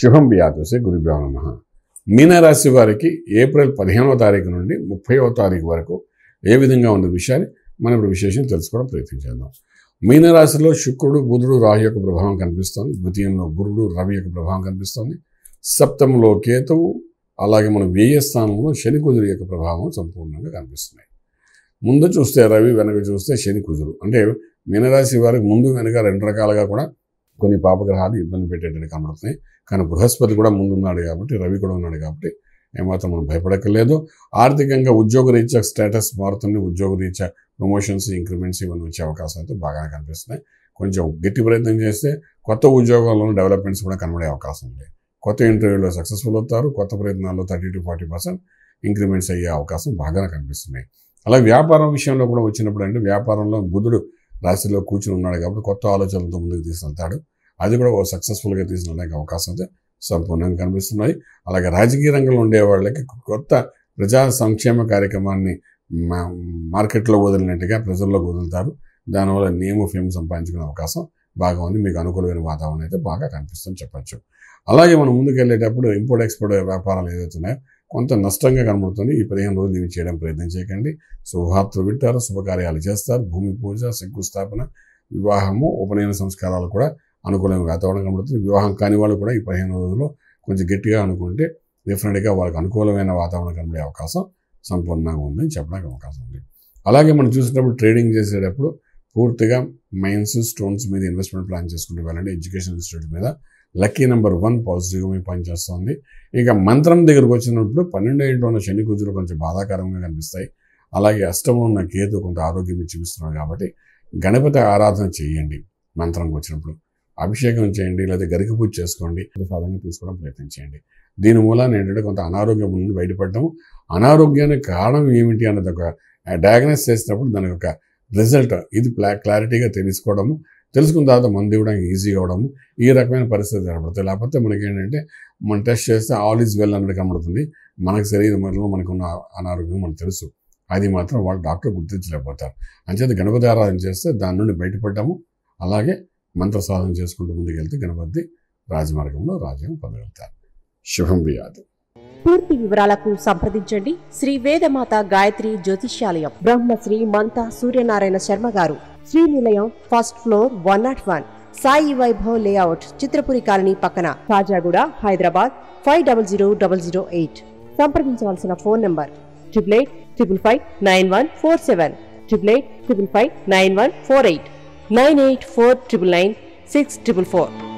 శుభం బియాతు శ్రీ గురుభ్యో నమః. మీనరాశి వారికి ఏప్రిల్ 15వ తారీఖు నుండి 30వ తారీఖు వరకు ఏ విధంగా ఉన్న విషయాన్ని మనం ఇప్పుడు విశేషం తెలుసుకోవడం ప్రయత్నించేద్దాం. మీనరాశిలో శుక్రుడు, బుధుడు, రాహు యొక్క ప్రభావం కనిపిస్తోంది. ద్వితీయంలో గురుడు, రవి యొక్క ప్రభావం కనిపిస్తోంది. సప్తమంలో కేతువు, అలాగే మన వ్యయ స్థానంలో శని, కుజుడు యొక్క ప్రభావం సంపూర్ణంగా కనిపిస్తున్నాయి. ముందు చూస్తే రవి, వెనక చూస్తే శని, కుజుడు. అంటే మీనరాశి వారికి ముందు వెనక రెండు రకాలుగా కూడా కొన్ని పాపగ్రహాలు ఇబ్బంది పెట్టేటట్టు కనబడుతున్నాయి. కానీ బృహస్పతి కూడా ముందున్నాడు కాబట్టి, రవి కూడా ఉన్నాడు కాబట్టి ఏమాత్రం మనం భయపడక్కర్లేదు. ఆర్థికంగా ఉద్యోగరీత్యా స్టేటస్ మారుతుంది. ఉద్యోగరీత్యా ప్రమోషన్స్, ఇంక్రిమెంట్స్ ఇవన్నీ వచ్చే అవకాశం అయితే బాగానే కనిపిస్తున్నాయి. కొంచెం గట్టి ప్రయత్నం చేస్తే కొత్త ఉద్యోగాల్లో డెవలప్మెంట్స్ కూడా కనబడే అవకాశం ఉంది. కొత్త ఇంటర్వ్యూలో సక్సెస్ఫుల్ అవుతారు. కొత్త ప్రయత్నాల్లో 30 to 40% ఇంక్రిమెంట్స్ అయ్యే అవకాశం బాగానే కనిపిస్తున్నాయి. అలాగే వ్యాపారం విషయంలో కూడా వచ్చినప్పుడు అంటే వ్యాపారంలో బుధుడు రాశిలో కూర్చుని ఉన్నాడు కాబట్టి కొత్త ఆలోచనలతో ముందుకు తీసుకెళ్తాడు. అది కూడా సక్సెస్ఫుల్గా తీసుకెళ్ళడానికి అవకాశం అయితే సంపూర్ణంగా కనిపిస్తున్నాయి. అలాగే రాజకీయ రంగంలో ఉండే వాళ్ళకి కొత్త ప్రజా సంక్షేమ కార్యక్రమాన్ని మార్కెట్లో వదిలినట్టుగా ప్రజల్లోకి వదులుతారు. దానివల్ల నేమ్, ఫేమ్ సంపాదించుకునే అవకాశం బాగా ఉంది. మీకు అనుకూలమైన వాతావరణం అయితే బాగా కనిపిస్తుందని చెప్పచ్చు. అలాగే మనం ముందుకు వెళ్ళేటప్పుడు ఇంపోర్ట్ ఎక్స్పోర్ట్ వ్యాపారాలు ఏదైతే ఉన్నాయో కొంత నష్టంగా కనబడుతుంది. ఈ 15 రోజులు దీన్ని చేయడం ప్రయత్నం చేయకండి. శుభవార్తలు వింటారు, శుభకార్యాలు చేస్తారు. భూమి పూజ, శంకుస్థాపన, వివాహము, ఉపనయన సంస్కారాలు కూడా అనుకూలమైన వాతావరణం కనబడుతుంది. వివాహం కాని వాళ్ళు కూడా ఈ 15 రోజుల్లో కొంచెం గట్టిగా అనుకుంటే డెఫినెట్గా వాళ్ళకి అనుకూలమైన వాతావరణం కనబడే అవకాశం సంపూర్ణంగా ఉందని చెప్పడానికి అవకాశం ఉంది. అలాగే మనం చూసినప్పుడు ట్రేడింగ్ చేసేటప్పుడు పూర్తిగా మైన్స్, స్టోన్స్ మీద ఇన్వెస్ట్మెంట్ ప్లాన్ చేసుకుంటూ వెళ్ళండి. ఎడ్యుకేషన్ ఇన్స్టిట్యూట్ మీద లక్కీ నెంబర్ 1 పాజిటివ్గా మీకు పనిచేస్తుంది. ఇక మంత్రం దగ్గరకు వచ్చినప్పుడు 12 ఇంట్లో ఉన్న శని, కుజులు కొంచెం బాధాకరంగా కనిపిస్తాయి. అలాగే అష్టమంలో ఉన్న కేతు కొంత ఆరోగ్యం చూపిస్తున్నాడు కాబట్టి గణపతి ఆరాధన చేయండి. మంత్రంకి వచ్చినప్పుడు అభిషేకం చేయండి, లేదా గరిక పూజ చేసుకోండి. ప్రసాదంగా తీసుకోవడం ప్రయత్నం చేయండి. దీని మూలాన్ని ఏంటంటే కొంత అనారోగ్యం నుండి బయటపడటం, అనారోగ్యానికి కారణం ఏమిటి అన్నది ఒక డయాగ్నోస్ చేసినప్పుడు దానికి ఒక రిజల్ట్ ఇది క్లారిటీగా తెలుసుకున్న తర్వాత మందు ఇవ్వడానికి ఈజీగా అవడము, ఈ రకమైన పరిస్థితి కనబడుతుంది. లేకపోతే మనకి ఏంటంటే మనం టెస్ట్ చేస్తే ఆల్ ఈజ్ వెల్ అన్నట్టు కనబడుతుంది. మనకు శరీరంలో మనకున్న అనారోగ్యం మనకు తెలుసు. అది మాత్రం వాళ్ళు డాక్టర్ గుర్తించలేకపోతారు. అంచేత గణపతి ఆరాధన చేస్తే దాని నుండి బయటపడ్డాము. అలాగే మంత్ర సాధన చేసుకుంటూ ముందుకెళ్తే గణపతి రాజమార్గంలో రాజ్యం పొందగలుగుతారు. శుభం బియాదు. పూర్తి వివరాలకు సంప్రదించండి శ్రీ వేదమాత గాయత్రి జ్యోతిష్యాలయం, Brahmasri మంతా Suryanarayana Sharma garu, Srinilayam, first floor, 101, Sai Vaibhav layout, Chitrapuri colony పక్కన, కాజాగూడ, హైదరాబాద్ 500008. సంప్రదించవలసిన ఫోన్ నంబర్ 8855559147, 8855559148, 9849996644.